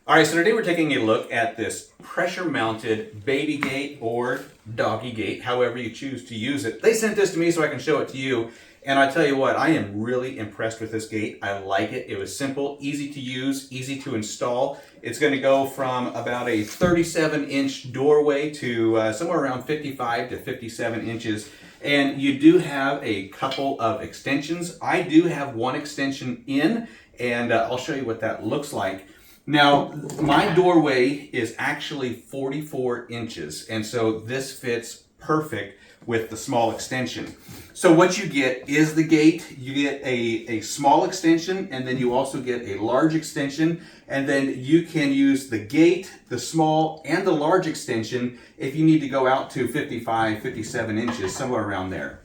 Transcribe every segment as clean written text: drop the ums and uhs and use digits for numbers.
All right, so today we're taking a look at this pressure-mounted baby gate or doggy gate, however you choose to use it. They sent this to me so I can show it to you, and I tell you what, I am really impressed with this gate. I like it. It was simple, easy to use, easy to install. It's going to go from about a 37-inch doorway to somewhere around 55 to 57 inches. And you do have a couple of extensions. I do have one extension in, and I'll show you what that looks like. Now, my doorway is actually 44 inches, and so this fits perfect with the small extension. So what you get is the gate, you get a small extension, and then you also get a large extension, and then you can use the gate, the small, and the large extension if you need to go out to 55, 57 inches, somewhere around there.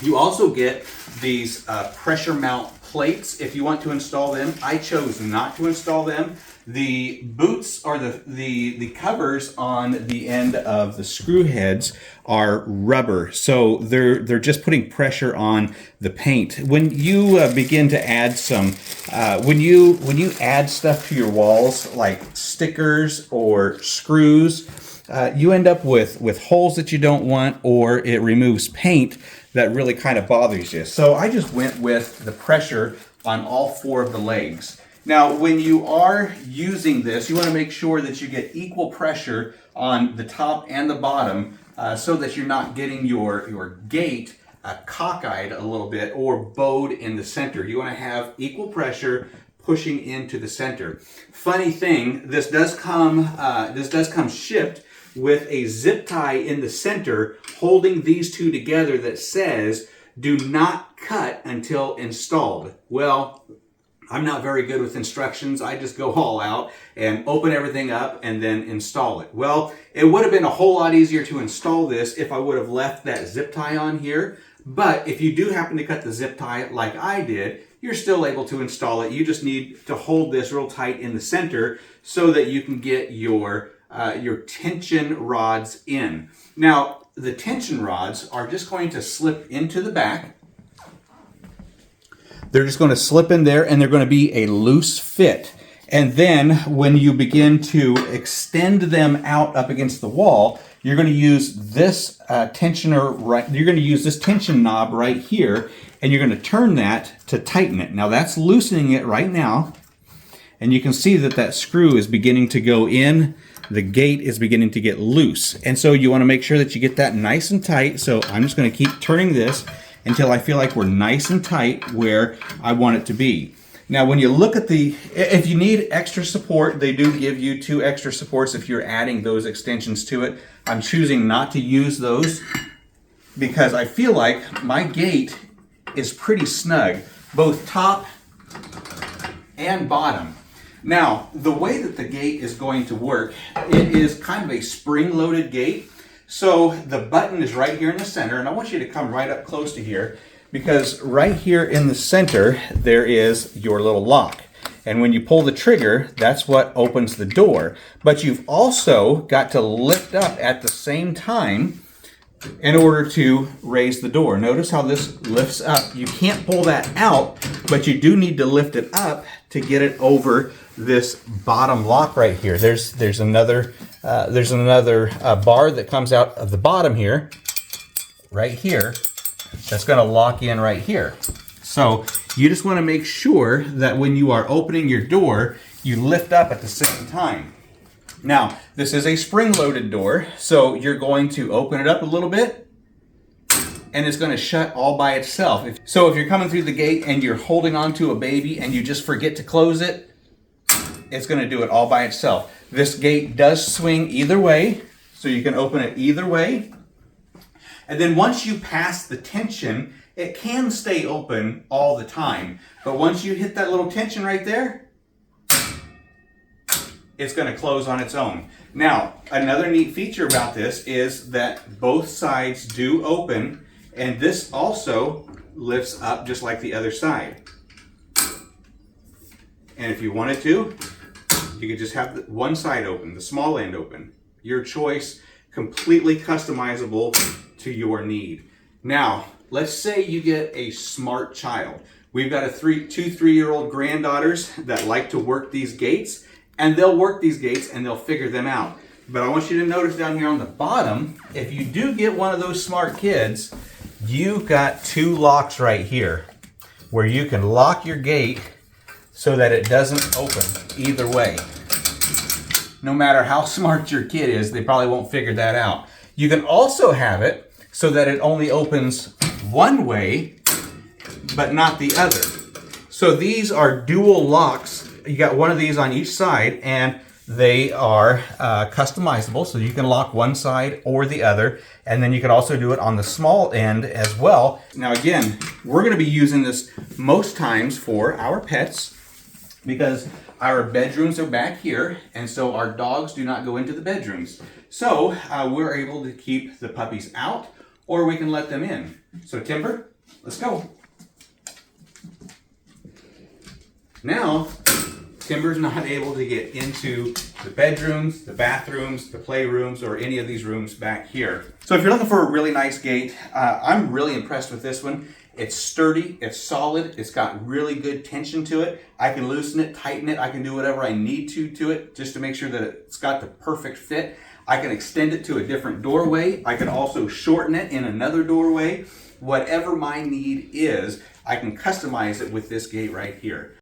You also get these pressure mount plates if you want to install them. I chose not to install them. The boots or the covers on the end of the screw heads are rubber, so they're just putting pressure on the paint. When you begin to add some, when you add stuff to your walls like stickers or screws, you end up with holes that you don't want, or it removes paint that really kind of bothers you. So I just went with the pressure on all four of the legs. Now, when you are using this, you want to make sure that you get equal pressure on the top and the bottom so that you're not getting your gate cockeyed a little bit or bowed in the center. You want to have equal pressure pushing into the center. Funny thing, this does come shipped with a zip tie in the center holding these two together that says, "Do not cut until installed." Well, I'm not very good with instructions. I just go all out and open everything up and then install it. Well, it would have been a whole lot easier to install this if I would have left that zip tie on here. But if you do happen to cut the zip tie like I did, you're still able to install it. You just need to hold this real tight in the center so that you can get your tension rods in. Now, the tension rods are just going to slip into the back. They're just going to slip in there, and they're going to be a loose fit. And then when you begin to extend them out up against the wall, you're going to use this tensioner right. You're going to use this tension knob right here, and you're going to turn that to tighten it. Now that's loosening it right now, and you can see that screw is beginning to go in. The gate is beginning to get loose, and so you want to make sure that you get that nice and tight. So I'm just going to keep turning this until I feel like we're nice and tight where I want it to be. Now, when you look at if you need extra support, they do give you 2 extra supports if you're adding those extensions to it. I'm choosing not to use those because I feel like my gate is pretty snug, both top and bottom. Now, the way that the gate is going to work, it is kind of a spring-loaded gate. So the button is right here in the center, and I want you to come right up close to here because right here in the center, there is your little lock. And when you pull the trigger, that's what opens the door. But you've also got to lift up at the same time in order to raise the door. Notice how this lifts up. You can't pull that out, but you do need to lift it up to get it over this bottom lock right here. There's another bar that comes out of the bottom here, right here, that's going to lock in right here. So you just want to make sure that when you are opening your door, you lift up at the same time. Now, this is a spring-loaded door, so you're going to open it up a little bit, and it's going to shut all by itself. So if you're coming through the gate and you're holding onto a baby and you just forget to close it, it's going to do it all by itself. This gate does swing either way, so you can open it either way. And then once you pass the tension, it can stay open all the time. But once you hit that little tension right there, it's going to close on its own. Now, another neat feature about this is that both sides do open, and this also lifts up just like the other side. And if you wanted to, you could just have one side open, the small end open. Your choice, completely customizable to your need. Now, let's say you get a smart child. We've got two 3-year-old granddaughters that like to work these gates, and they'll work these gates and they'll figure them out. But I want you to notice down here on the bottom, if you do get one of those smart kids, you've got 2 locks right here where you can lock your gate so that it doesn't open either way. No matter how smart your kid is, they probably won't figure that out. You can also have it so that it only opens one way, but not the other. So these are dual locks. You got one of these on each side, and they are customizable, so you can lock one side or the other, and then you can also do it on the small end as well. Now again, we're going to be using this most times for our pets because our bedrooms are back here, and so our dogs do not go into the bedrooms. So we're able to keep the puppies out, or we can let them in. So Timber, let's go. Now, Timber's not able to get into the bedrooms, the bathrooms, the playrooms, or any of these rooms back here. So if you're looking for a really nice gate, I'm really impressed with this one. It's sturdy, it's solid, it's got really good tension to it. I can loosen it, tighten it, I can do whatever I need to it just to make sure that it's got the perfect fit. I can extend it to a different doorway. I can also shorten it in another doorway. Whatever my need is, I can customize it with this gate right here.